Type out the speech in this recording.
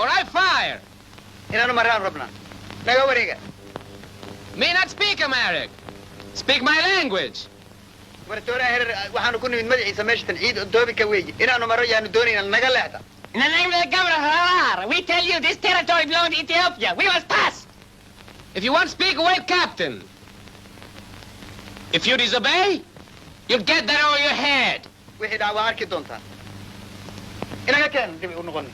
or I fire. inaanu maraan rabnaa naga wareega Me not speak Amharic. Speak my language. wartoora herer waxaanu ku nimid magaciisa meeshatan ciid doobi ka weeyi inaanu maro yaanu doonayna naga leexda. In the name of the governor, Harar, we tell you this territory belongs to Ethiopia. We must pass. If you want to speak, wait, Captain. If you disobey, you'll get that over your head. wixii dhacwa arki doontaa inaga keen dib u noqon